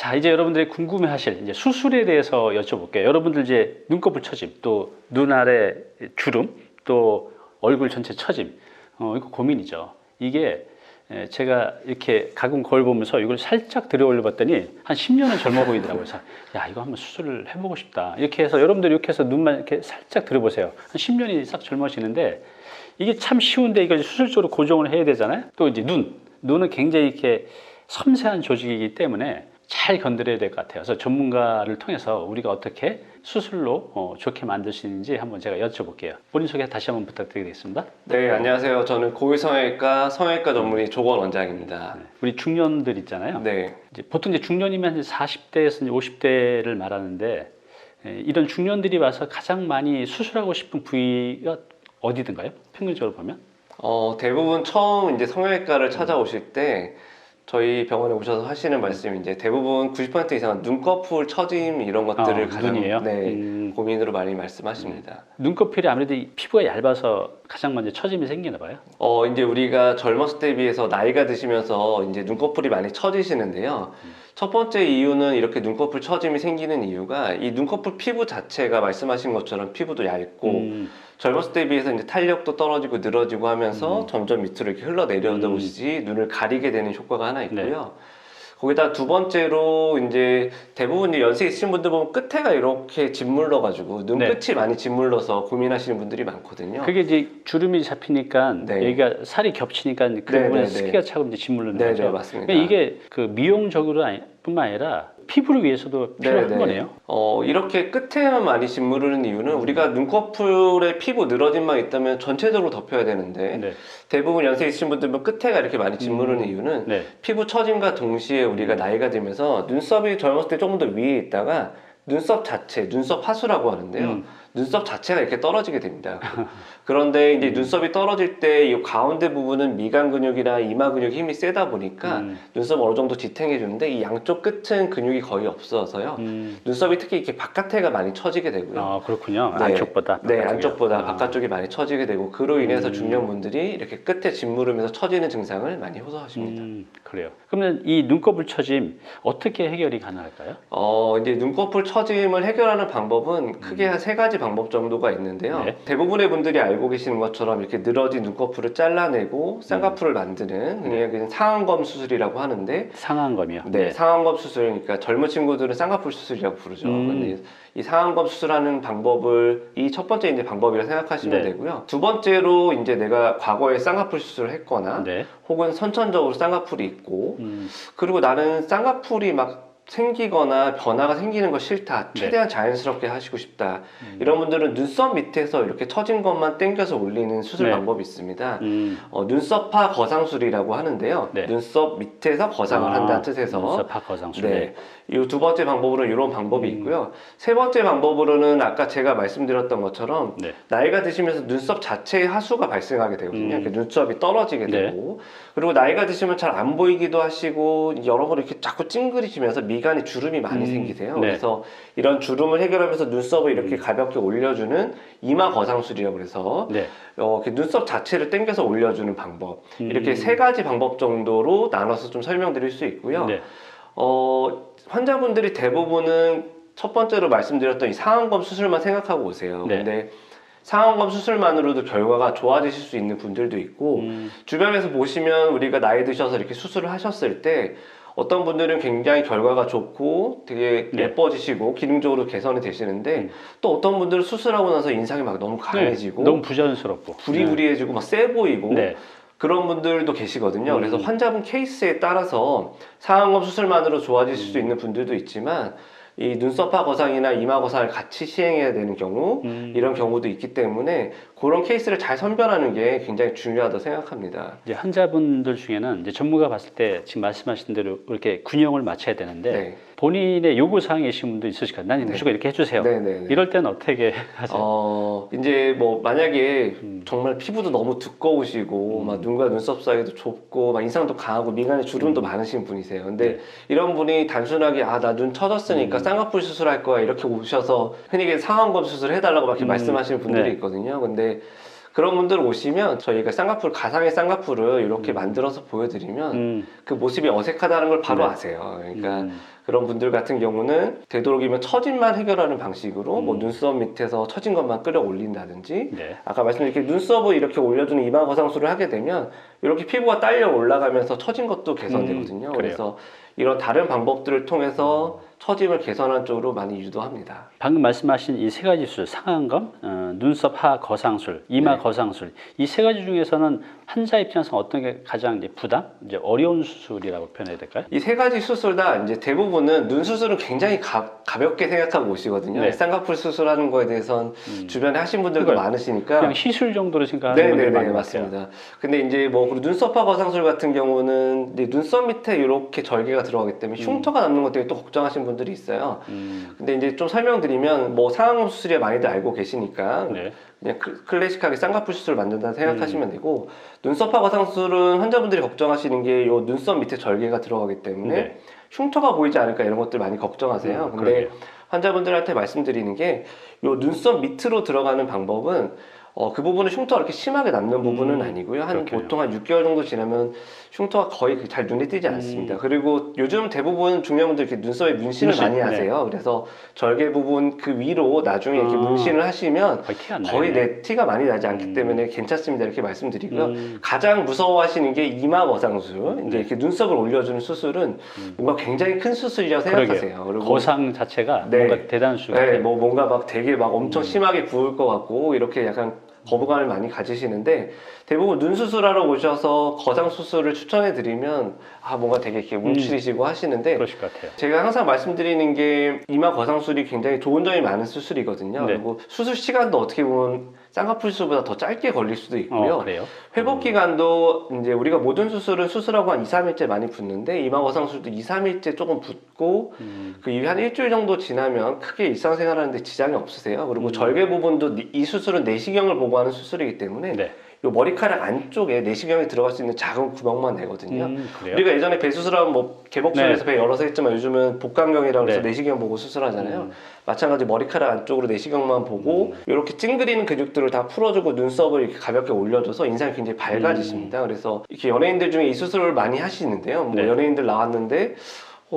자, 이제 여러분들이 궁금해하실 이제 수술에 대해서 여쭤볼게요. 여러분들 이제 눈꺼풀 처짐, 또 눈 아래 주름, 또 얼굴 전체 처짐, 이거 고민이죠. 이게 제가 이렇게 가끔 거울 보면서 이걸 살짝 들여올려 봤더니 한 10년은 젊어 보이더라고요. 그래서 야, 이거 한번 수술을 해보고 싶다. 이렇게 해서 여러분들이 이렇게 해서 눈만 이렇게 살짝 들여보세요. 한 10년이 싹 젊어지는데 이게 참 쉬운데 이걸 수술적으로 고정을 해야 되잖아요. 또 이제 눈은 굉장히 이렇게 섬세한 조직이기 때문에 잘 건드려야 될 것 같아요. 그래서 전문가를 통해서 우리가 어떻게 수술로 좋게 만들 수 있는지 한번 제가 여쭤볼게요. 본인 소개 다시 한번 부탁드리겠습니다. 네, 안녕하세요. 저는 고위성형외과 성형외과 전문의 조건 원장입니다. 우리 중년들 있잖아요. 네. 이제 보통 이제 중년이면 40대에서 50대를 말하는데 이런 중년들이 와서 가장 많이 수술하고 싶은 부위가 어디든가요? 평균적으로 보면? 대부분 처음 이제 성형외과를 찾아오실 때 저희 병원에 오셔서 하시는 말씀이 이제 대부분 90% 이상은 눈꺼풀 처짐 이런 것들을 가장 눈이에요? 고민으로 많이 말씀하십니다. 눈꺼풀이 아무래도 이 피부가 얇아서 가장 먼저 처짐이 생기나 봐요. 이제 우리가 젊었을 때 비해서 나이가 드시면서 이제 눈꺼풀이 많이 처지시는데요. 첫 번째 이유는 이렇게 눈꺼풀 처짐이 생기는 이유가 이 눈꺼풀 피부 자체가 말씀하신 것처럼 피부도 얇고 젊었을 때에 비해서 이제 탄력도 떨어지고 늘어지고 하면서 점점 밑으로 이렇게 흘러내려오시지 눈을 가리게 되는 효과가 하나 있고요. 거기다 두 번째로 이제 대부분 이제 연세 있으신 분들 보면 끝에가 이렇게 짓물러가지고 눈끝이 많이 짓물러서 고민하시는 분들이 많거든요. 그게 이제 주름이 잡히니까 여기가 살이 겹치니까 그 부분에 습기가 차고 이제 짓물르는 거죠. 네, 맞습니다. 이게 그 미용적으로 뿐만 아니라 피부를 위해서도 필요한 거네요. 이렇게 끝에만 많이 짓무르는 이유는 우리가 눈꺼풀에 피부 늘어짐만 있다면 전체적으로 덮여야 되는데 대부분 연세 있으신 분들은 끝에가 이렇게 많이 짓무르는 이유는 피부 처짐과 동시에 우리가 나이가 들면서 눈썹이 젊었을 때 조금 더 위에 있다가 눈썹 자체, 눈썹 하수라고 하는데요. 눈썹 자체가 이렇게 떨어지게 됩니다. 그런데 이제 눈썹이 떨어질 때 이 가운데 부분은 미간 근육이나 이마 근육 힘이 세다 보니까 눈썹 어느 정도 지탱해 주는데 이 양쪽 끝은 근육이 거의 없어서요. 눈썹이 특히 이렇게 바깥에가 많이 처지게 되고요. 아, 그렇군요. 안쪽보다. 네, 안쪽보다 바깥쪽이 많이 처지게 되고 그로 인해서 중년분들이 이렇게 끝에 짓무르면서 처지는 증상을 많이 호소하십니다. 그래요. 그러면 이 눈꺼풀 처짐 어떻게 해결이 가능할까요? 이제 눈꺼풀 처짐을 해결하는 방법은 크게 한 세 가지 방법 정도가 있는데요. 대부분의 분들이 알고 계시는 것처럼 이렇게 늘어진 눈꺼풀을 잘라내고 쌍꺼풀을 만드는 그냥 상안검 수술이라고 하는데 상안검이요? 네, 상안검 수술. 그러니까 젊은 친구들은 쌍꺼풀 수술이라고 부르죠. 근데 이 상안검 수술하는 방법을 이 첫 번째 이제 방법이라 생각하시면 되고요. 두 번째로 이제 내가 과거에 쌍꺼풀 수술을 했거나 혹은 선천적으로 쌍꺼풀이 있고 그리고 나는 쌍꺼풀이 막 생기거나 변화가 생기는 거 싫다, 최대한 자연스럽게 하시고 싶다, 이런 분들은 눈썹 밑에서 이렇게 처진 것만 당겨서 올리는 수술 방법이 있습니다. 눈썹파 거상술이라고 하는데요. 눈썹 밑에서 거상을 한다는 뜻에서 눈썹파 거상술. 이 두 번째 방법으로는 이런 방법이 있고요. 세 번째 방법으로는 아까 제가 말씀드렸던 것처럼 나이가 드시면서 눈썹 자체의 하수가 발생하게 되거든요. 눈썹이 떨어지게 되고 그리고 나이가 드시면 잘 안 보이기도 하시고 여러모로 이렇게 자꾸 찡그리시면서 미간에 주름이 많이 생기세요. 그래서 이런 주름을 해결하면서 눈썹을 이렇게 가볍게 올려주는 이마 거상술이라고 해서 이렇게 눈썹 자체를 당겨서 올려주는 방법, 이렇게 세 가지 방법 정도로 나눠서 좀 설명드릴 수 있고요. 환자분들이 대부분은 첫 번째로 말씀드렸던 이 상안검 수술만 생각하고 오세요. 근데 상안검 수술만으로도 결과가 좋아지실 수 있는 분들도 있고 주변에서 보시면 우리가 나이 드셔서 이렇게 수술을 하셨을 때 어떤 분들은 굉장히 결과가 좋고 되게 예뻐지시고 기능적으로 개선이 되시는데 또 어떤 분들은 수술하고 나서 인상이 막 너무 강해지고 너무 부자연스럽고 부리부리해지고 막 세 보이고 그런 분들도 계시거든요. 그래서 환자분 케이스에 따라서 상안검 수술만으로 좋아지실 수 있는 분들도 있지만 이 눈썹파 거상이나 이마 거상을 같이 시행해야 되는 경우 이런 경우도 있기 때문에 그런 케이스를 잘 선별하는 게 굉장히 중요하다고 생각합니다. 이제 환자분들 중에는 이제 전문가 봤을 때 지금 말씀하신 대로 이렇게 균형을 맞춰야 되는데 본인의 요구 사항이신 분도 있으실 거예요. 나는 무조건 이렇게 해주세요. 이럴 때는 어떻게 하세요? 이제 뭐 만약에 정말 피부도 너무 두꺼우시고 막 눈과 눈썹 사이도 좁고 막 인상도 강하고 미간에 주름도 많으신 분이세요. 근데 이런 분이 단순하게 나 눈 처졌으니까 쌍꺼풀 수술할 거야 이렇게 오셔서 흔히 상안검 수술 해달라고 막 이렇게 말씀하시는 분들이 있거든요. 근데 그런 분들 오시면 저희가 쌍꺼풀, 가상의 쌍꺼풀을 이렇게 만들어서 보여드리면 그 모습이 어색하다는 걸 바로 아세요. 그러니까 그런 분들 같은 경우는 되도록이면 처짐만 해결하는 방식으로 뭐 눈썹 밑에서 처진 것만 끌어올린다든지 아까 말씀드린 이렇게 눈썹을 이렇게 올려주는 이마 거상술을 하게 되면 이렇게 피부가 딸려 올라가면서 처진 것도 개선되거든요. 그래서 이런 다른 방법들을 통해서 처짐을 개선하는 쪽으로 많이 유도합니다. 방금 말씀하신 이 세 가지 수술, 상안검, 눈썹 하 거상술, 이마 거상술, 이 세 가지 중에서는 환자 입장에서 어떤 게 가장 이제 부담, 이제 어려운 수술이라고 표현해야 될까요? 이 세 가지 수술 다 이제 대부분은 눈 수술은 굉장히 가볍게 생각하고 오시거든요. 쌍꺼풀 수술하는 거에 대해서는 주변에 하신 분들도 많으시니까 그냥 시술 정도로 생각하는 분들이 많은 것 같아요. 맞습니다. 근데 이제 뭐 눈썹화 거상술 같은 경우는 이제 눈썹 밑에 이렇게 절개가 들어가기 때문에 흉터가 남는 것 때문에 또 걱정하시는 분들이 있어요. 근데 이제 좀 설명드리면 뭐 상안검 수술이 많이들 알고 계시니까 그냥 클래식하게 쌍꺼풀 수술을 만든다 생각하시면 되고, 눈썹화 거상술은 환자분들이 걱정하시는 게 요 눈썹 밑에 절개가 들어가기 때문에 흉터가 보이지 않을까 이런 것들 많이 걱정하세요. 근데 환자분들한테 말씀드리는 게 요 눈썹 밑으로 들어가는 방법은 그 부분은 흉터가 이렇게 심하게 남는 부분은 아니고요. 보통 한 6개월 정도 지나면 흉터가 거의 잘 눈에 띄지 않습니다. 그리고 요즘 대부분 중년분들 이렇게 눈썹에 문신을 많이 하세요. 그래서 절개 부분 그 위로 나중에 이렇게 문신을 하시면 거의 티가 많이 나지 않기 때문에 괜찮습니다. 이렇게 말씀드리고요. 가장 무서워하시는 게 이마 거상술. 이제 이렇게 눈썹을 올려주는 수술은 뭔가 굉장히 큰 수술이라고 생각하세요. 그리고 거상 자체가 뭔가 대단한 수술 같아요. 뭐 뭔가 막 되게 막 엄청 심하게 부을 것 같고 이렇게 약간 거부감을 많이 가지시는데, 대부분 눈 수술하러 오셔서 거상 수술을 추천해 드리면 뭔가 되게 이렇게 움츠리시고 하시는데, 그러실 것 같아요. 제가 항상 말씀드리는 게 이마 거상술이 굉장히 좋은 점이 많은 수술이거든요. 그리고 수술 시간도 어떻게 보면 쌍꺼풀 수술보다 더 짧게 걸릴 수도 있고요. 회복 기간도 이제 우리가 모든 수술은 수술하고 한 2, 3일째 많이 붓는데, 이마 거상술도 2, 3일째 조금 붓고 그 이후에 한 일주일 정도 지나면 크게 일상생활하는데 지장이 없으세요. 그리고 절개 부분도 이 수술은 내시경을 보고 하는 수술이기 때문에 요 머리카락 안쪽에 내시경이 들어갈 수 있는 작은 구멍만 내거든요. 우리가 예전에 배 수술하면 뭐 개복술에서 배 열어서 했지만 요즘은 복강경이라고 해서 내시경 보고 수술하잖아요. 마찬가지 머리카락 안쪽으로 내시경만 보고 이렇게 찡그리는 근육들을 다 풀어주고 눈썹을 이렇게 가볍게 올려줘서 인상이 굉장히 밝아지십니다. 그래서 이렇게 연예인들 중에 이 수술을 많이 하시는데요. 뭐 연예인들 나왔는데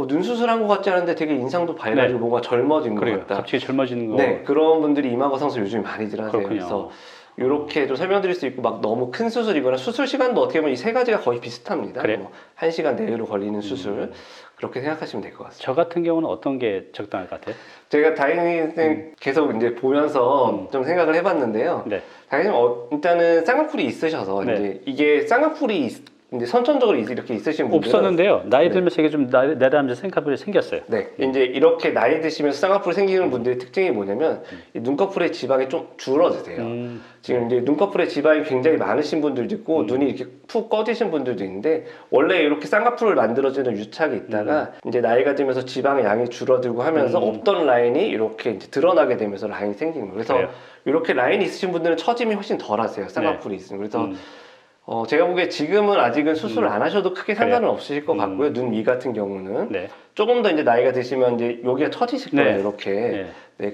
눈 수술한 것 같지 않은데 되게 인상도 밝아지고 뭔가 젊어진 것 같다. 갑자기 젊어지는 거. 그런 분들이 이마 거상술 요즘에 많이들 하세요. 그래서 이렇게 좀 설명드릴 수 있고, 막 너무 큰 수술이거나 수술 시간도 어떻게 보면 이 세 가지가 거의 비슷합니다. 뭐 1시간 내외로 걸리는 수술, 그렇게 생각하시면 될 것 같습니다. 저 같은 경우는 어떤 게 적당할 것 같아요? 제가 다행히 계속 이제 보면서 좀 생각을 해봤는데요. 다행히 일단은 쌍꺼풀이 있으셔서 이제 이게 쌍꺼풀이 이제 선천적으로 이렇게 있으신 분들은 없었는데요. 나이 들면서 이게 좀 내려가면서 쌍꺼풀이 생겼어요. 이제 이렇게 나이 드시면서 쌍꺼풀 생기는 분들의 특징이 뭐냐면 이 눈꺼풀의 지방이 좀 줄어드세요. 지금 이제 눈꺼풀에 지방이 굉장히 많으신 분들도 있고 눈이 이렇게 푹 꺼지신 분들도 있는데, 원래 이렇게 쌍꺼풀을 만들어주는 유착이 있다가 이제 나이가 들면서 지방의 양이 줄어들고 하면서 없던 라인이 이렇게 이제 드러나게 되면서 라인이 생기는 거예요. 그래서 이렇게 라인이 있으신 분들은 처짐이 훨씬 덜 하세요. 쌍꺼풀이 있으면. 그래서 제가 보기에 지금은 아직은 수술을 안 하셔도 크게 상관은 없으실 것 같고요. 눈 위 같은 경우는 조금 더 이제 나이가 드시면 이제 여기가 처지실 거예요. 이렇게.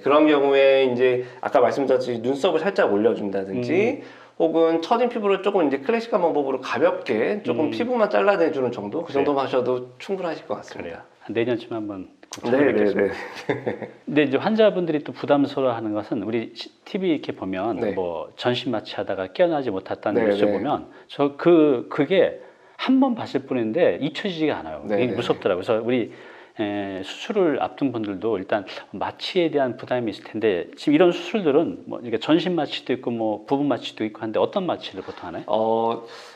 그런 경우에 이제 아까 말씀드렸듯이 눈썹을 살짝 올려준다든지 혹은 처진 피부를 조금 이제 클래식한 방법으로 가볍게 조금 피부만 잘라내주는 정도, 그 정도만 하셔도 충분하실 것 같습니다. 한 내년쯤에 한번 뵙겠습니다. 근데 이제 환자분들이 또 부담스러워하는 것은 우리 TV 이렇게 보면 뭐 전신 마취하다가 깨어나지 못했다는 뉴스 보면 그게 한 번 봤을 뿐인데 잊혀지지가 않아요. 이게 무섭더라고요. 그래서 우리 수술을 앞둔 분들도 일단 마취에 대한 부담이 있을 텐데, 지금 이런 수술들은 뭐 이게 전신 마취도 있고 뭐 부분 마취도 있고 한데 어떤 마취를 보통 하나요?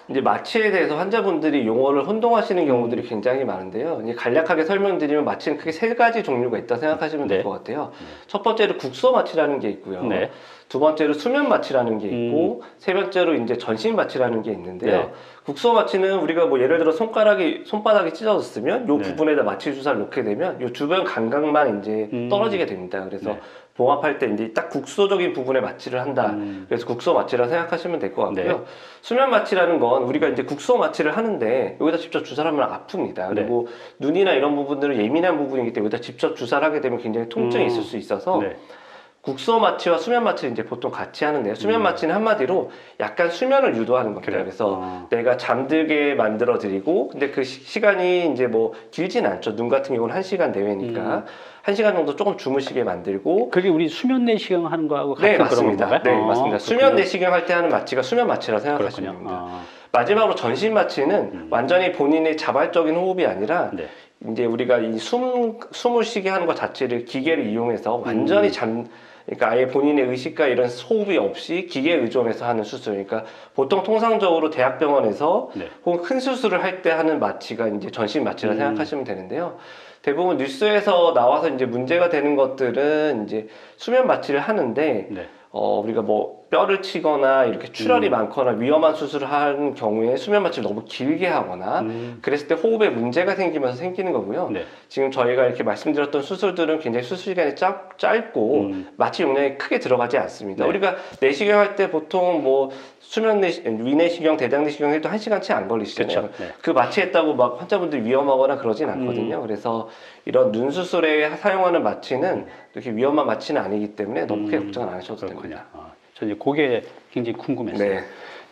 이제 마취에 대해서 환자분들이 용어를 혼동하시는 경우들이 굉장히 많은데요. 이제 간략하게 설명드리면 마취는 크게 세 가지 종류가 있다 생각하시면 될 것 같아요. 첫 번째로 국소 마취라는 게 있고요. 두 번째로 수면 마취라는 게 있고, 세 번째로 이제 전신 마취라는 게 있는데요. 국소 마취는 우리가 뭐 예를 들어 손바닥이 찢어졌으면 요 부분에다 마취 주사를 놓게 되면 요 주변 감각만 이제 떨어지게 됩니다. 그래서 봉합할 때 이제 딱 국소적인 부분에 마취를 한다. 그래서 국소 마취라 생각하시면 될 것 같고요. 수면 마취라는 건 우리가 이제 국소 마취를 하는데 여기다 직접 주사를 하면 아픕니다. 그리고 눈이나 이런 부분들은 예민한 부분이기 때문에 여기다 직접 주사를 하게 되면 굉장히 통증이 있을 수 있어서 국소 마취와 수면 마취를 이제 보통 같이 하는데요. 수면 마취는 한마디로 약간 수면을 유도하는 겁니다. 그래요? 그래서 내가 잠들게 만들어 드리고, 근데 그 시간이 이제 뭐 길진 않죠. 눈 같은 경우는 1시간 내외니까 1시간 정도 조금 주무시게 만들고. 그게 우리 수면 내시경 하는 거하고 같은 네, 그런 맞습니다. 건가요? 네, 맞습니다. 수면 내시경 할 때 하는 마취가 수면 마취라고 생각하시면 그렇군요. 됩니다. 마지막으로 전신 마취는 완전히 본인의 자발적인 호흡이 아니라 네. 이제 우리가 이 숨을 쉬게 하는 것 자체를 기계를 이용해서 완전히 그러니까 아예 본인의 의식과 이런 호흡이 없이 기계에 의존해서 하는 수술. 그러니까 보통 통상적으로 대학병원에서 네. 혹은 큰 수술을 할 때 하는 마취가 이제 전신 마취라 생각하시면 되는데요. 대부분 뉴스에서 나와서 이제 문제가 되는 것들은 이제 수면 마취를 하는데 네. 우리가 뭐 뼈를 치거나 이렇게 출혈이 많거나 위험한 수술을 하는 경우에 수면 마취를 너무 길게 하거나 그랬을 때 호흡에 문제가 생기면서 생기는 거고요. 네. 지금 저희가 이렇게 말씀드렸던 수술들은 굉장히 수술 시간이 짧고 마취 용량이 크게 들어가지 않습니다. 네. 우리가 내시경 할 때 보통 뭐 위내시경, 대장내시경 해도 1시간 채 안 걸리시잖아요. 그렇죠. 네. 그 마취했다고 막 환자분들이 위험하거나 그러진 않거든요. 그래서 이런 눈 수술에 사용하는 마취는 이렇게 위험한 마취는 아니기 때문에 너무 크게 걱정 안 하셔도 됩니다. 저 이제 그게 굉장히 궁금했어요. 네.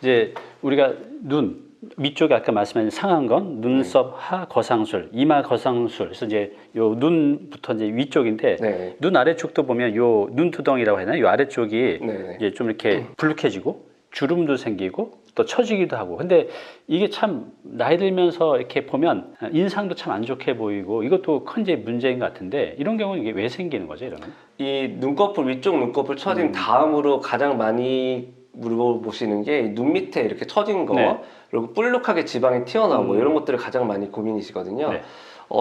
이제 우리가 눈 위쪽에 아까 말씀하신 상안건, 눈썹, 하 거상술, 이마 거상술. 그래서 이제 요 눈부터 이제 위쪽인데 네. 눈 아래쪽도 보면 요 눈두덩이라고 해야 되나? 요 아래쪽이 네. 이제 좀 이렇게 불룩해지고 주름도 생기고 또 처지기도 하고. 근데 이게 참 나이 들면서 이렇게 보면 인상도 참 안 좋게 보이고 이것도 큰 이제 문제인 것 같은데 이런 경우는 이게 왜 생기는 거죠, 이러면? 이 눈꺼풀 위쪽 눈꺼풀 처진 다음으로 가장 많이 물어보시는 게 눈 밑에 이렇게 처진 거, 네. 그리고 볼록하게 지방이 튀어나오고 이런 것들을 가장 많이 고민이시거든요. 네.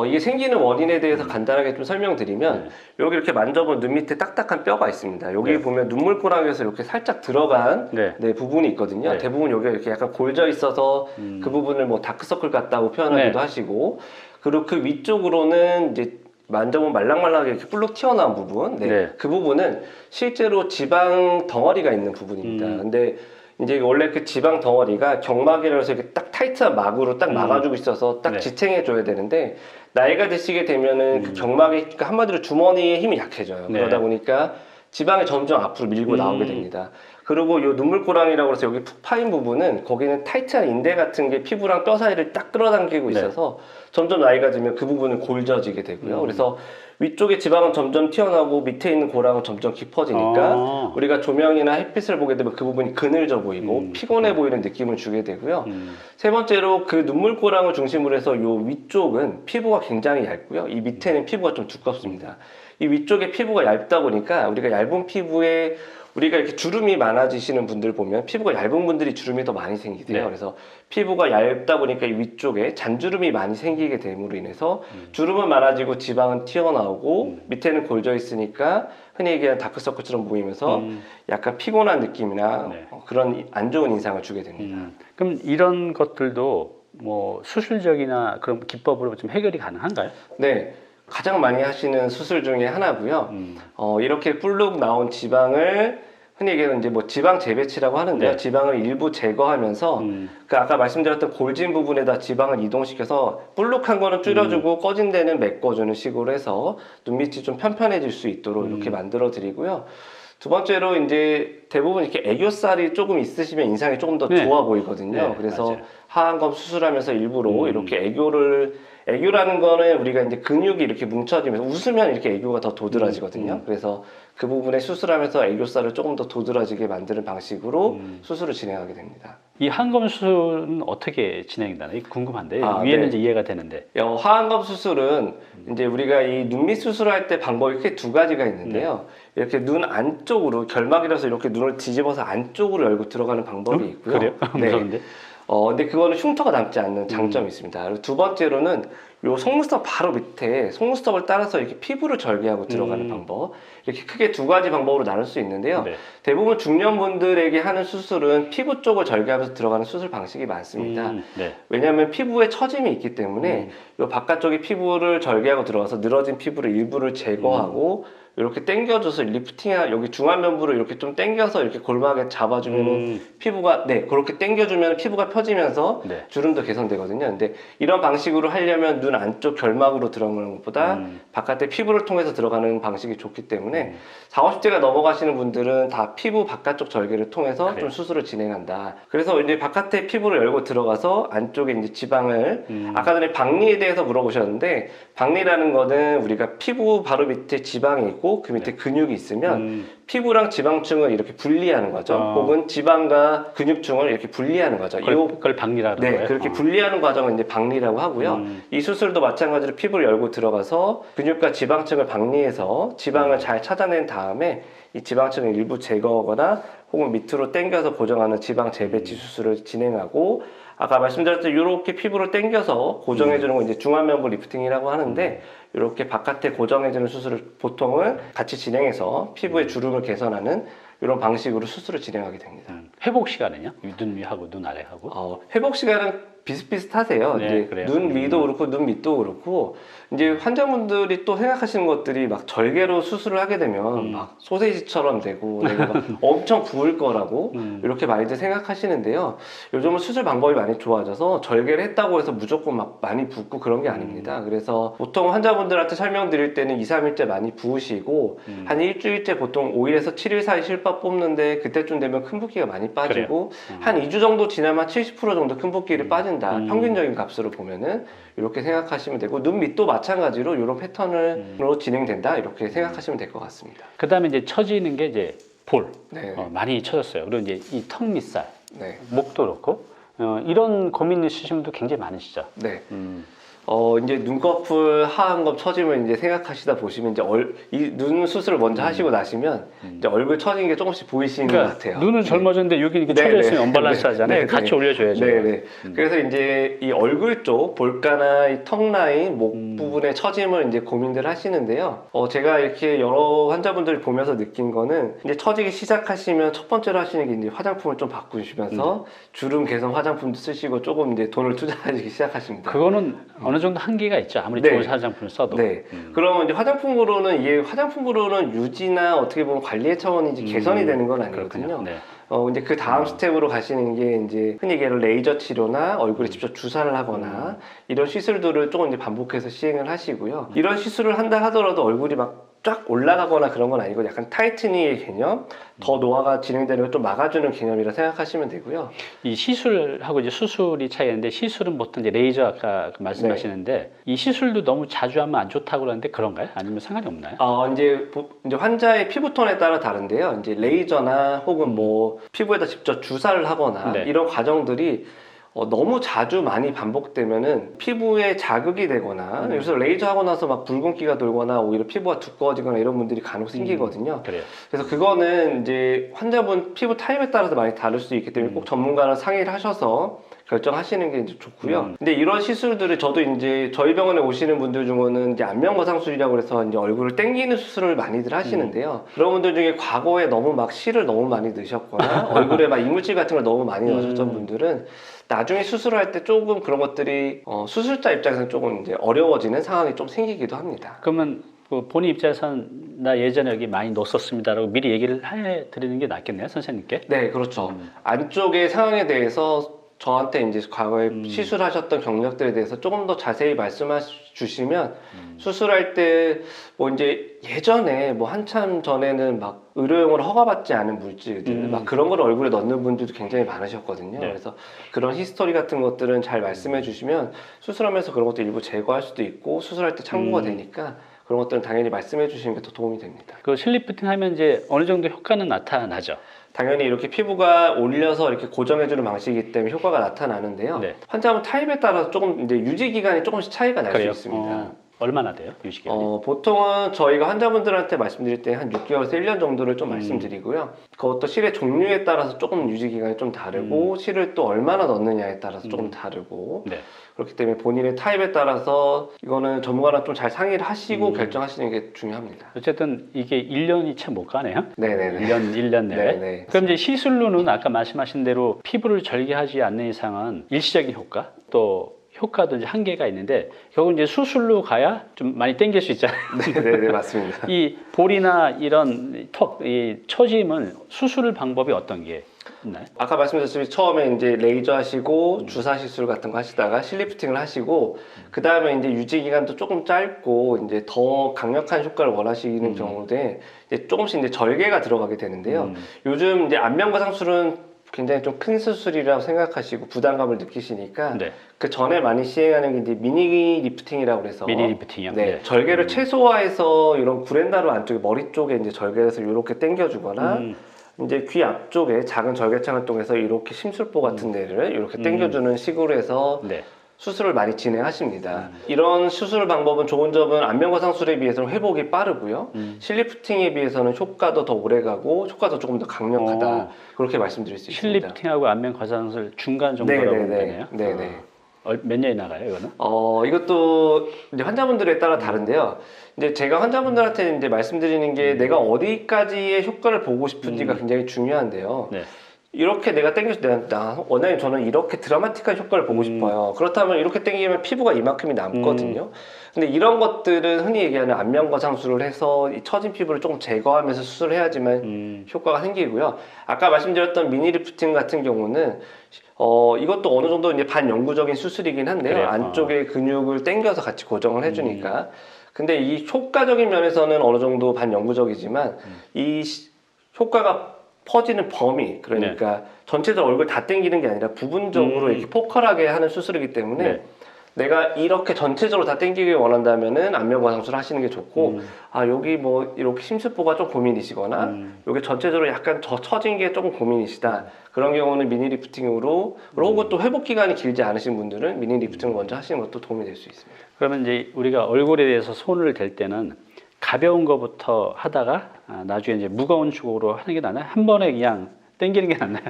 이게 생기는 원인에 대해서 간단하게 좀 설명드리면 여기 이렇게 만져보면 눈 밑에 딱딱한 뼈가 있습니다. 여기 네. 보면 눈물꼬랑에서 이렇게 살짝 들어간 네. 부분이 있거든요. 네. 대부분 여기가 이렇게 약간 골져 있어서 그 부분을 뭐 다크서클 같다고 표현하기도 하시고, 그리고 그 위쪽으로는 이제 만져보면 말랑말랑하게 이렇게 볼록 튀어나온 부분, 그 부분은 실제로 지방 덩어리가 있는 부분입니다. 근데 이제 원래 그 지방 덩어리가 경막이라서 이렇게 딱 타이트한 막으로 딱 막아주고 있어서 딱 지탱해줘야 되는데, 나이가 드시게 되면은 그 경막이, 그러니까 한마디로 주머니의 힘이 약해져요. 그러다 보니까 지방이 점점 앞으로 밀고 나오게 됩니다. 그리고 이 눈물꼬랑이라고 해서 여기 푹 파인 부분은 거기는 타이트한 인대 같은 게 피부랑 뼈 사이를 딱 끌어당기고 있어서 점점 나이가 들면 그 부분은 골져지게 되고요. 그래서 위쪽에 지방은 점점 튀어나오고 밑에 있는 고랑은 점점 깊어지니까 우리가 조명이나 햇빛을 보게 되면 그 부분이 그늘져 보이고 피곤해 보이는 느낌을 주게 되고요. 세 번째로 그 눈물꼬랑을 중심으로 해서 요 위쪽은 피부가 굉장히 얇고요. 이 밑에는 피부가 좀 두껍습니다. 이 위쪽에 피부가 얇다 보니까 우리가 얇은 피부에 우리가 이렇게 주름이 많아지시는 분들 보면 피부가 얇은 분들이 주름이 더 많이 생기세요. 그래서 피부가 얇다 보니까 이 위쪽에 잔주름이 많이 생기게 됨으로 인해서 주름은 많아지고 지방은 튀어나오고 밑에는 골져 있으니까 흔히 얘기하는 다크서클처럼 보이면서 약간 피곤한 느낌이나 그런 안 좋은 인상을 주게 됩니다. 그럼 이런 것들도 뭐 수술적이나 그런 기법으로 좀 해결이 가능한가요? 네. 가장 많이 하시는 수술 중에 하나고요. 이렇게 불룩 나온 지방을 흔히 얘기하는 이제 뭐 지방 재배치라고 하는데요. 지방을 일부 제거하면서 그 아까 말씀드렸던 골진 부분에다 지방을 이동시켜서 불룩한 거는 줄여주고 꺼진 데는 메꿔주는 식으로 해서 눈밑이 좀 편편해질 수 있도록 이렇게 만들어 드리고요. 두 번째로 이제 대부분 이렇게 애교살이 조금 있으시면 인상이 조금 더 좋아 보이거든요. 그래서 맞아요. 하안검 수술하면서 일부러 이렇게 애교라는 거는 우리가 이제 근육이 이렇게 뭉쳐지면서 웃으면 이렇게 애교가 더 도드라지거든요. 그래서 그 부분에 수술하면서 애교살을 조금 더 도드라지게 만드는 방식으로 수술을 진행하게 됩니다. 이 하안검 수술은 어떻게 진행이 되나요? 궁금한데 위에는 이제 이해가 되는데. 하안검 수술은 이제 우리가 이 눈밑 수술할 때 방법이 크게 두 가지가 있는데요. 이렇게 눈 안쪽으로 결막이라서 이렇게 눈을 뒤집어서 안쪽으로 열고 들어가는 방법이 있고요. 그래요? 무서운데? 근데 그거는 흉터가 남지 않는 장점이 있습니다. 그리고 두 번째로는 요 속눈썹 바로 밑에 속눈썹을 따라서 이렇게 피부를 절개하고 들어가는 방법, 이렇게 크게 두 가지 방법으로 나눌 수 있는데요. 대부분 중년분들에게 하는 수술은 피부 쪽을 절개하면서 들어가는 수술 방식이 많습니다. 왜냐하면 피부에 처짐이 있기 때문에 요 바깥쪽에 피부를 절개하고 들어가서 늘어진 피부를 일부를 제거하고 이렇게 당겨줘서 리프팅하 여기 중안면부를 이렇게 좀 당겨서 이렇게 골반에 잡아주면은 피부가 그렇게 당겨주면 피부가 펴지면서 네. 주름도 개선되거든요. 근데 이런 방식으로 하려면 눈 안쪽 결막으로 들어가는 것보다 바깥에 피부를 통해서 들어가는 방식이 좋기 때문에 40, 50대가 넘어가시는 분들은 다 피부 바깥쪽 절개를 통해서 좀 수술을 진행한다. 그래서 이제 바깥에 피부를 열고 들어가서 안쪽에 이제 지방을 아까 전에 박리에 대해서 물어보셨는데 박리라는 거는 우리가 피부 바로 밑에 지방이 있고 그 밑에 근육이 있으면 피부랑 지방층을 이렇게 분리하는 거죠. 혹은 지방과 근육층을 이렇게 분리하는 거죠. 그걸 박리라고 네, 그렇게 분리하는 과정을 이제 박리라고 하고요. 이 수술도 마찬가지로 피부를 열고 들어가서 근육과 지방층을 박리해서 지방을 잘 찾아낸 다음에 이 지방층을 일부 제거하거나 혹은 밑으로 당겨서 고정하는 지방 재배치 수술을 진행하고 아까 말씀드렸듯이 이렇게 피부를 당겨서 고정해주는 건 이제 중안면부 리프팅이라고 하는데 이렇게 바깥에 고정해주는 수술을 보통은 같이 진행해서 피부의 주름을 개선하는 이런 방식으로 수술을 진행하게 됩니다. 회복 시간은요? 눈 위하고 눈 아래하고? 회복 시간은 비슷비슷하세요. 네, 이제 그래요. 눈 위도 그렇고 눈 밑도 그렇고 이제 환자분들이 또 생각하시는 것들이 막 절개로 수술을 하게 되면 막 소세지처럼 되고 내가 막 엄청 부을 거라고 이렇게 많이들 생각하시는데요. 요즘은 수술 방법이 많이 좋아져서 절개를 했다고 해서 무조건 막 많이 붓고 그런 게 아닙니다. 그래서 보통 환자분들한테 설명드릴 때는 2, 3일째 많이 부으시고 한 일주일째 보통 5일에서 7일 사이 실밥 뽑는데 그때쯤 되면 큰 붓기가 많이 빠지고 한 2주 정도 지나면 70% 정도 큰 붓기를 빠진다. 평균적인 값으로 보면은 이렇게 생각하시면 되고 눈 밑도 마찬가지로 이런 패턴으로 진행된다 이렇게 생각하시면 될 것 같습니다. 그 다음에 이제 처지는 게 이제 볼 많이 처졌어요. 그리고 이제 이 턱 밑살, 목도 그렇고 이런 고민 있으신 분도 굉장히 많으시죠. 네. 이제 눈꺼풀 하안검 처짐을 이제 생각하시다 보시면 이제 이 눈 수술을 먼저 하시고 나시면 이제 얼굴 처진 게 조금씩 보이시는 것 같아요. 눈은 젊어졌는데 여기 이렇게 처져 있으면 언밸런스 하잖아요. 같이 올려줘야죠. 그래서 이제 이 얼굴 쪽 볼가나 이 턱 라인, 목 부분의 처짐을 이제 고민들 하시는데요. 제가 이렇게 여러 환자분들 보면서 느낀 거는 이제 처지기 시작하시면 첫 번째로 하시는 게 이제 화장품을 좀 바꾸시면서 주름 개선 화장품도 쓰시고 조금 이제 돈을 투자하기 시작하십니다. 그거는 어느 정도 한계가 있죠. 아무리 좋은 화장품을 써도. 그러면 이제 화장품으로는 유지나 어떻게 보면 관리의 차원이지 개선이 되는 건 아니거든요. 이제 그 다음 스텝으로 가시는 게 이제 흔히 얘기하는 레이저 치료나 얼굴에 직접 주사를 하거나 이런 시술들을 조금 이제 반복해서 시행을 하시고요. 이런 시술을 한다 하더라도 얼굴이 막 쫙 올라가거나 그런 건 아니고 약간 타이트닝의 개념, 더 노화가 진행되는 걸 좀 막아주는 개념이라 생각하시면 되고요. 이 시술하고 이제 수술이 차이가 있는데 시술은 보통 이제 레이저 아까 말씀하시는데 이 시술도 너무 자주 하면 안 좋다고 그러는데 그런가요? 아니면 상관이 없나요? 이제 환자의 피부톤에 따라 다른데요. 이제 레이저나 혹은 뭐 피부에다 직접 주사를 하거나 이런 과정들이 너무 자주 많이 반복되면은 피부에 자극이 되거나 그래서 레이저 하고 나서 막 붉은기가 돌거나 오히려 피부가 두꺼워지거나 이런 분들이 간혹 생기거든요. 그래서 그거는 이제 환자분 피부 타입에 따라서 많이 다를 수 있기 때문에 꼭 전문가랑 상의를 하셔서 결정하시는 게 이제 좋고요. 근데 이런 시술들을 저도 이제 저희 병원에 오시는 분들 중에는 이제 안면거상술이라고 해서 이제 얼굴을 당기는 수술을 많이들 하시는데요. 그런 분들 중에 과거에 너무 막 실을 너무 많이 넣으셨거나 얼굴에 막 이물질 같은 걸 너무 많이 넣으셨던 분들은 나중에 수술할 때 조금 그런 것들이 수술자 입장에서는 조금 이제 어려워지는 상황이 좀 생기기도 합니다. 그러면 본인 입장에서는 나 예전에 여기 많이 넣었습니다라고 미리 얘기를 해드리는 게 낫겠네요, 선생님께. 네, 그렇죠. 안쪽의 상황에 대해서 저한테 이제 과거에 시술하셨던 경력들에 대해서 조금 더 자세히 말씀해 주시면 수술할 때 뭐 이제 예전에 뭐 한참 전에는 막 의료용으로 허가받지 않은 물질들 막 그런 걸 얼굴에 넣는 분들도 굉장히 많으셨거든요. 그래서 그런 히스토리 같은 것들은 잘 말씀해 주시면 수술하면서 그런 것도 일부 제거할 수도 있고 수술할 때 참고가 되니까 그런 것들은 당연히 말씀해 주시는 게 더 도움이 됩니다. 그 실리프팅 하면 이제 어느 정도 효과는 나타나죠? 당연히 이렇게 피부가 올려서 이렇게 고정해주는 방식이기 때문에 효과가 나타나는데요. 환자분 타입에 따라서 조금 이제 유지 기간이 조금씩 차이가 날 수 있습니다. 얼마나 돼요? 유지 기간이? 보통은 저희가 환자분들한테 말씀드릴 때 한 6개월에서 1년 정도를 좀 말씀드리고요. 그것도 실의 종류에 따라서 조금 유지 기간이 좀 다르고 실을 또 얼마나 넣느냐에 따라서 조금 다르고 그렇기 때문에 본인의 타입에 따라서 이거는 전문가랑 좀 잘 상의를 하시고 결정하시는 게 중요합니다. 어쨌든 이게 1년이 채 못 가네요. 네네네. 1년 내에. 그럼 이제 시술로는 아까 말씀하신 대로 피부를 절개하지 않는 이상은 일시적인 효과 또 효과도 이제 한계가 있는데 결국 이제 수술로 가야 좀 많이 땡길 수 있잖아요. 네, 맞습니다. 이 볼이나 이런 턱, 이 처짐은 수술 방법이 어떤 게 있나요? 아까 말씀드렸듯이 처음에 이제 레이저 하시고 주사 시술 같은 거 하시다가 실리프팅을 하시고 그 다음에 이제 유지 기간도 조금 짧고 이제 더 강력한 효과를 원하시는 경우에 이제 조금씩 이제 절개가 들어가게 되는데요. 요즘 이제 안면과 상술은 굉장히 좀 큰 수술이라고 생각하시고 부담감을 느끼시니까 네. 그 전에 많이 시행하는 게 이제 미니 리프팅이라고 해서 미니 리프팅이요? 네, 네. 절개를 최소화해서 이런 구렌다로 안쪽에 머리 쪽에 이제 절개해서 이렇게 당겨주거나 이제 귀 앞쪽에 작은 절개창을 통해서 이렇게 심술보 같은 데를 이렇게 당겨주는 식으로 해서 네. 수술을 많이 진행하십니다. 이런 수술 방법은 좋은 점은 안면과 상술에 비해서는 회복이 빠르고요. 실리프팅에 비해서는 효과도 더 오래가고 효과도 조금 더 강력하다. 그렇게 말씀드릴 수 있습니다. 실리프팅하고 안면 과상술 중간 정도라고 보면 되네요. 네네. 몇 년이 나가요, 이거는? 이것도 이제 환자분들에 따라 다른데요. 이제 제가 환자분들한테 이제 말씀드리는 게 내가 어디까지의 효과를 보고 싶은지가 굉장히 중요한데요. 네. 이렇게 내가 당겨서 원장님 저는 이렇게 드라마틱한 효과를 보고 싶어요. 그렇다면 이렇게 당기면 피부가 이만큼이 남거든요. 근데 이런 것들은 흔히 얘기하는 안면과 상술을 해서 이 처진 피부를 조금 제거하면서 수술을 해야지만 효과가 생기고요. 아까 말씀드렸던 미니 리프팅 같은 경우는 이것도 어느 정도 이제 반영구적인 수술이긴 한데요. 그래요? 안쪽에 근육을 당겨서 같이 고정을 해주니까. 근데 이 효과적인 면에서는 어느 정도 반영구적이지만 이 효과가 퍼지는 범위, 그러니까 전체적으로 얼굴 다 당기는 게 아니라 부분적으로 이렇게 포컬하게 하는 수술이기 때문에 내가 이렇게 전체적으로 다 당기길 원한다면은 안면과 상술을 하시는 게 좋고 여기 뭐 이렇게 심술보가 좀 고민이시거나 여기 전체적으로 약간 처진 게 조금 고민이시다. 그런 경우는 미니 리프팅으로 그리고 또 회복 기간이 길지 않으신 분들은 미니 리프팅을 먼저 하시는 것도 도움이 될 수 있습니다. 그러면 이제 우리가 얼굴에 대해서 손을 댈 때는 가벼운 거부터 하다가 나중에 이제 무거운 쪽으로 하는 게 낫나요? 한 번에 그냥 당기는 게 낫나요?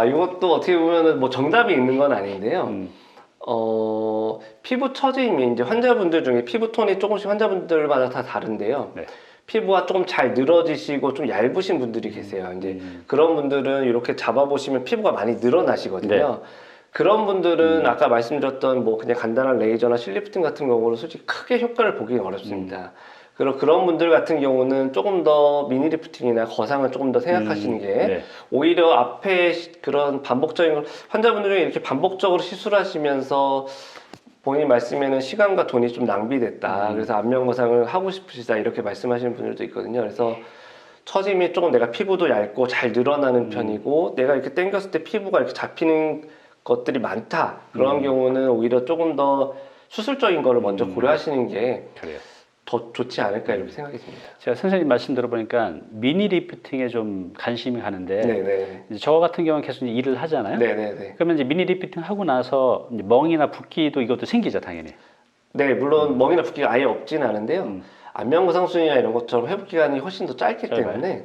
이것도 어떻게 보면은 뭐 정답이 있는 건 아닌데요. 피부 처짐이 이제 환자분들 중에 피부 톤이 조금씩 환자분들마다 다 다른데요. 네. 피부가 좀 잘 늘어지시고 좀 얇으신 분들이 계세요. 이제 그런 분들은 이렇게 잡아보시면 피부가 많이 늘어나시거든요. 네. 그런 분들은 아까 말씀드렸던 뭐 그냥 간단한 레이저나 실리프팅 같은 경우는 솔직히 크게 효과를 보기는 어렵습니다. 그런 분들 같은 경우는 조금 더 미니 리프팅이나 거상을 조금 더 생각하시는 게 오히려 앞에 그런 반복적인 환자분들 중에 이렇게 반복적으로 시술하시면서 본인 말씀에는 시간과 돈이 좀 낭비됐다. 그래서 안면 거상을 하고 싶으시다 이렇게 말씀하시는 분들도 있거든요. 그래서 처짐이 조금 내가 피부도 얇고 잘 늘어나는 편이고 내가 이렇게 당겼을 때 피부가 이렇게 잡히는 것들이 많다. 그런 경우는 오히려 조금 더 수술적인 거를 먼저 고려하시는 게 더 좋지 않을까 이렇게 생각이 듭니다. 제가 선생님 말씀 들어보니까 미니 리프팅에 좀 관심이 가는데 이제 저 같은 경우는 계속 일을 하잖아요. 그러면 이제 미니 리프팅 하고 나서 이제 멍이나 붓기도 이것도 생기죠, 당연히. 네, 물론 멍이나 붓기가 아예 없지는 않은데요. 안면과 상순이나 이런 것처럼 회복 기간이 훨씬 더 짧기 때문에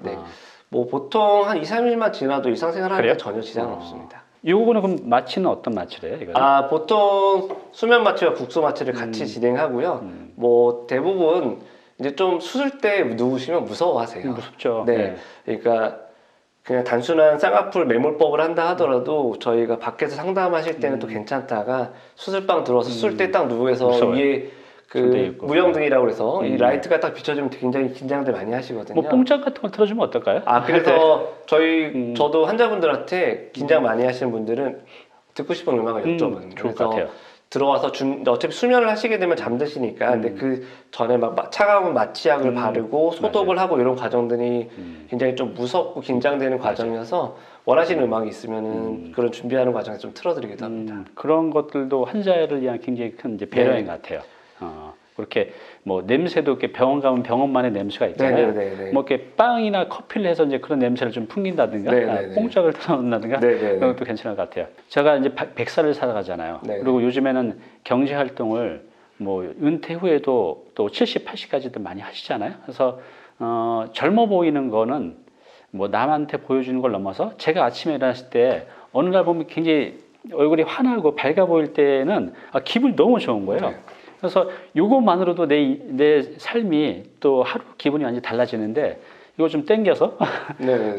뭐 보통 한 2, 3일만 지나도 일상생활 하는데 전혀 지장은 없습니다. 이거는 그럼 마취는 어떤 마취래요? 이거는? 보통 수면 마취와 국소 마취를 같이 진행하고요. 뭐 대부분 이제 좀 수술 때 누우시면 무서워하세요. 무섭죠. 그러니까 그냥 단순한 쌍꺼풀 매몰법을 한다 하더라도 저희가 밖에서 상담하실 때는 또 괜찮다가 수술방 들어와서 수술 때 딱 누워서 위에 그 무형등이라고 해서 이 라이트가 딱 비춰지면 굉장히 긴장들 많이 하시거든요. 뭐 뽕짝 같은 걸 틀어주면 어떨까요? 그래서 저도 환자분들한테 긴장 많이 하시는 분들은 듣고 싶은 음악을 여쭤보는 좋을 것 같아요. 들어와서 어차피 수면을 하시게 되면 잠드시니까 근데 그 전에 막 차가운 마취약을 바르고 소독을 하고 이런 과정들이 굉장히 좀 무섭고 긴장되는 과정이어서 원하시는 음악이 있으면은 그런 준비하는 과정에서 좀 틀어드리기도 합니다. 그런 것들도 환자를 위한 굉장히 큰 이제 배려인 것 같아요. 그렇게 뭐 냄새도 이렇게 병원 가면 병원만의 냄새가 있잖아요. 뭐 이렇게 빵이나 커피를 해서 이제 그런 냄새를 좀 풍긴다든가, 뽕짝을 틀어놓는다든가 그런 것도 괜찮을 것 같아요. 제가 이제 100살을 살아가잖아요. 그리고 요즘에는 경제 활동을 뭐 은퇴 후에도 또 70, 80까지도 많이 하시잖아요. 그래서 젊어 보이는 거는 뭐 남한테 보여주는 걸 넘어서 제가 아침에 일어났을 때 어느 날 보면 굉장히 얼굴이 환하고 밝아 보일 때는 기분이 너무 좋은 거예요. 그래서 이것만으로도 내 삶이 또 하루 기분이 완전히 달라지는데 이거 좀 땡겨서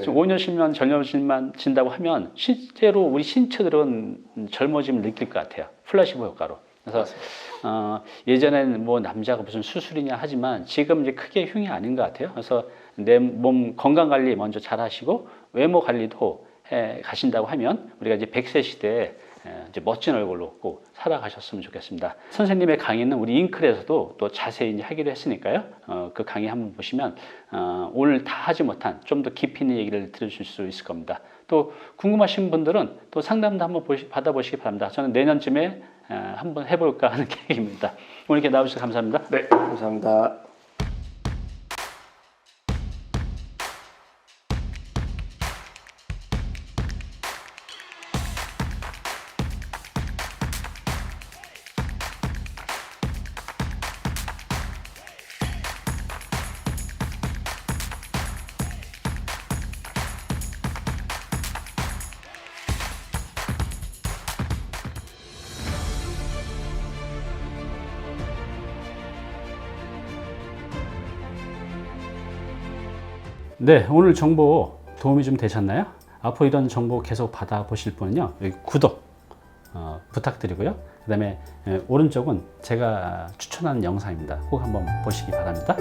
좀 5년, 10년 젊어진만 진다고 하면 실제로 우리 신체들은 젊어짐을 느낄 것 같아요. 플라시보 효과로. 그래서 예전에는 뭐 남자가 무슨 수술이냐 하지만 지금 이제 크게 흉이 아닌 것 같아요. 그래서 내 몸 건강 관리 먼저 잘 하시고 외모 관리도 해 가신다고 하면 우리가 이제 100세 시대에 이제 멋진 얼굴로 꼭 살아가셨으면 좋겠습니다. 선생님의 강의는 우리 잉클에서도 또 자세히 이제 하기로 했으니까요. 그 강의 한번 보시면 오늘 다 하지 못한 좀 더 깊이 있는 얘기를 들으실 수 있을 겁니다. 또 궁금하신 분들은 또 상담도 한번 받아보시기 바랍니다. 저는 내년쯤에 한번 해볼까 하는 계획입니다. 오늘 이렇게 나와주셔서 감사합니다. 네, 감사합니다. 네, 오늘 정보 도움이 좀 되셨나요? 앞으로 이런 정보 계속 받아보실 분은요, 여기 구독 부탁드리고요. 그 다음에 오른쪽은 제가 추천하는 영상입니다. 꼭 한번 보시기 바랍니다.